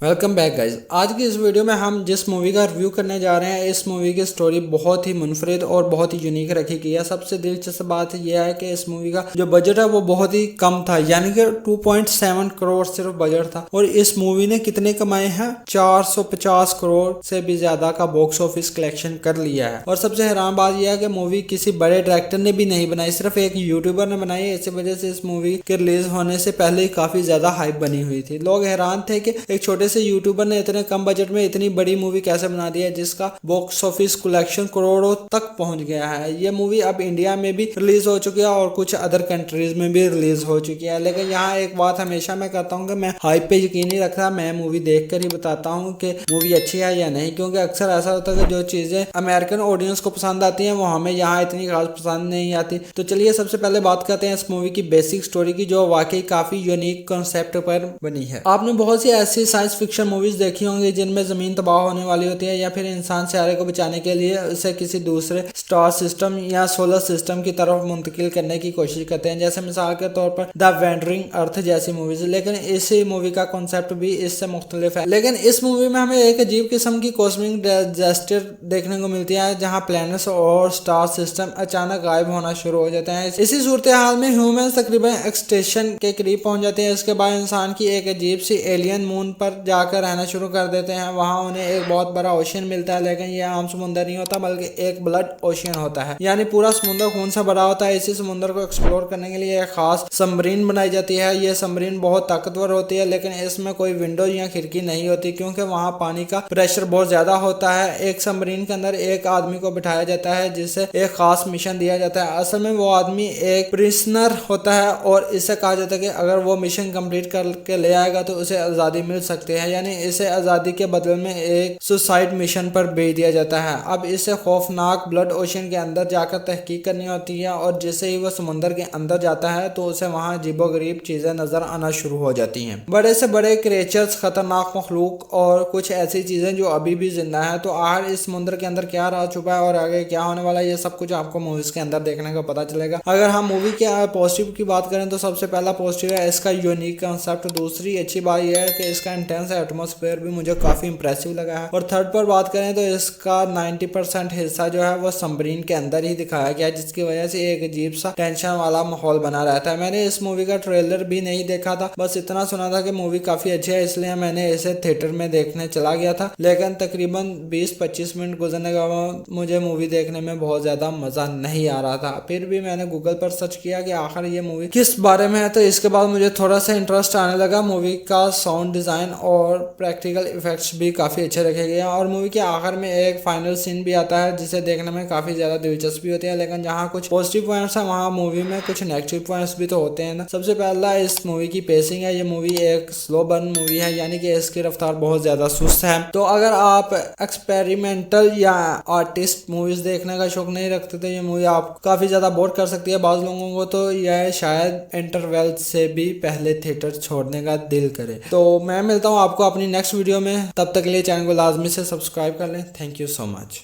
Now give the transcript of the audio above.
Welcome back guys. आज की इस वीडियो में हम जिस मूवी का रिव्यू करने जा रहे हैं, इस मूवी की स्टोरी बहुत ही मुनफरिद और बहुत ही यूनिक रखी गई है। सबसे दिलचस्प बात यह है कि इस मूवी का जो बजट है वो बहुत ही कम था, यानी कि 2.7 करोड़ सिर्फ बजट था। और इस मूवी ने कितने कमाए हैं? 450 करोड़ से भी ज्यादा का बॉक्स ऑफिस कलेक्शन कर लिया है। और सबसे हैरान बात यह है कि मूवी किसी बड़े डायरेक्टर ने भी नहीं बनाई, सिर्फ एक यूट्यूबर ने बनाई है। इसी वजह से इस मूवी के रिलीज होने से पहले ही काफी ज्यादा हाइप बनी हुई थी। लोग हैरान थे कि एक छोटे से यूट्यूबर ने इतने कम बजट में इतनी बड़ी मूवी कैसे बना दी है, जिसका बॉक्स ऑफिस कलेक्शन करोड़ों तक पहुंच गया है। ये मूवी अब इंडिया में भी रिलीज हो चुकी है और कुछ अदर कंट्रीज में भी रिलीज हो चुकी है। लेकिन यहाँ एक बात हमेशा मैं कहता हूँ कि मैं हाइप पे यकीन नहीं रखता, मैं मूवी देख कर ही बताता हूँ कि मूवी अच्छी है या नहीं। क्योंकि अक्सर ऐसा होता है कि जो चीजें अमेरिकन ऑडियंस को पसंद आती हैं वो हमें यहाँ इतनी खास पसंद नहीं आती। तो चलिए सबसे पहले बात करते हैं इस मूवी की बेसिक स्टोरी की, जो वाकई काफी यूनिक कॉन्सेप्ट पर बनी है। आपने बहुत सी ऐसी साइंस फिक्शन मूवीज देखी होंगी जिनमें जमीन तबाह होने वाली होती है या फिर इंसान सितारे को बचाने के लिए उसे किसी दूसरे स्टार सिस्टम या सोलर सिस्टम की तरफ मुंतकिल करने की कोशिश करते हैं, जैसे मिसाल के तौर पर द वैंडरिंग अर्थ जैसी मूवीज। लेकिन इसी मूवी का कॉन्सेप्ट भी इससे मुख्तलिफ है। लेकिन इस मूवी में हमें एक अजीब किस्म की कॉस्मिक डिजास्टर देखने को मिलती है, जहाँ प्लैनेट्स और स्टार सिस्टम अचानक गायब होना शुरू हो जाते हैं। इसी सूरत हाल में ह्यूमन तकरीबन एक्सटेंशन के करीब पहुंच जाते हैं। इसके बाद इंसान की एक अजीब सी एलियन मून पर जाकर रहना शुरू कर देते हैं। वहां उन्हें एक बहुत बड़ा ओशियन मिलता है, लेकिन यह आम समुद्र नहीं होता बल्कि एक ब्लड ओशियन होता है, यानी पूरा समुद्र खून से भरा होता है। इसी समुद्र को एक्सप्लोर करने के लिए एक खास सबमरीन बनाई जाती है। यह सबमरीन बहुत ताकतवर होती है, लेकिन इसमें कोई विंडो या खिड़की नहीं होती क्योंकि वहां पानी का प्रेशर बहुत ज्यादा होता है। एक सबमरीन के अंदर एक आदमी को बिठाया जाता है जिसे एक खास मिशन दिया जाता है। असल में वो आदमी एक प्रिजनर होता है और इससे कहा जाता है कि अगर वो मिशन कंप्लीट करके ले आएगा तो उसे आजादी मिल सकती है, यानी इसे आजादी के बदले में एक सुसाइड मिशन पर भेज दिया जाता है। अब इसे खौफनाक ब्लड ओशन के अंदर जाकर तहकीक करनी होती है और जैसे ही वह समुद्र के अंदर जाता है तो उसे वहां अजीबोगरीब चीजें नजर आना शुरू हो जाती हैं। बड़े से बड़े क्रिएचर्स, खतरनाक मखलूक और कुछ ऐसी चीजें जो अभी भी जिंदा है। तो आखिर इस समुद्र के अंदर क्या राज छुपा है और आगे क्या होने वाला है, ये सब कुछ आपको मूवीज के अंदर देखने को पता चलेगा। अगर हम मूवी के पॉजिटिव की बात करें तो सबसे पहला पॉजिटिव है इसका यूनिक कंसेप्ट। दूसरी अच्छी बात यह है कि इसका इंटेंस एटमॉस्फेयर भी मुझे काफी इंप्रेसिव लगा है। और थर्ड पर बात करें तो इसका 90% हिस्सा जो है वो सबमरीन के अंदर ही दिखाया गया है, जिसकी वजह से एक अजीब सा टेंशन वाला माहौल बना रहता है। मैंने इस मूवी का ट्रेलर भी नहीं देखा था, बस इतना सुना था कि मूवी काफी अच्छी है, इसलिए मैंने इसे थिएटर में देखने चला गया था। लेकिन तकरीबन 20-25 मिनट गुजरने के बाद मुझे मूवी देखने में बहुत ज्यादा मजा नहीं आ रहा था। फिर भी मैंने गूगल पर सर्च किया कि आखिर ये मूवी किस बारे में है, तो इसके बाद मुझे थोड़ा सा इंटरेस्ट आने लगा। मूवी का साउंड डिजाइन और प्रैक्टिकल इफेक्ट्स भी काफी अच्छे रखे गए हैं और मूवी के आखिर में एक फाइनल सीन भी आता है जिसे देखने में काफी ज्यादा दिलचस्पी होती है। लेकिन जहाँ कुछ पॉजिटिव पॉइंट्स है वहाँ मूवी में कुछ नेगेटिव पॉइंट्स भी तो होते हैं ना। सबसे पहला इस मूवी की पेसिंग है। ये मूवी एक स्लो बर्न मूवी है, यानी कि इसकी रफ्तार बहुत ज्यादा सुस्त है। तो अगर आप एक्सपेरिमेंटल या आर्टिस्ट मूवीज देखने का शौक नहीं रखते तो ये मूवी आप काफी ज्यादा बोर कर सकती है बाज लोगों को। तो यह शायद इंटरवल से भी पहले थिएटर छोड़ने का दिल करे। तो मैं मिलता हूँ आपको अपनी नेक्स्ट वीडियो में, तब तक के लिए चैनल को लाजमी से सब्सक्राइब कर लें। Thank you so much.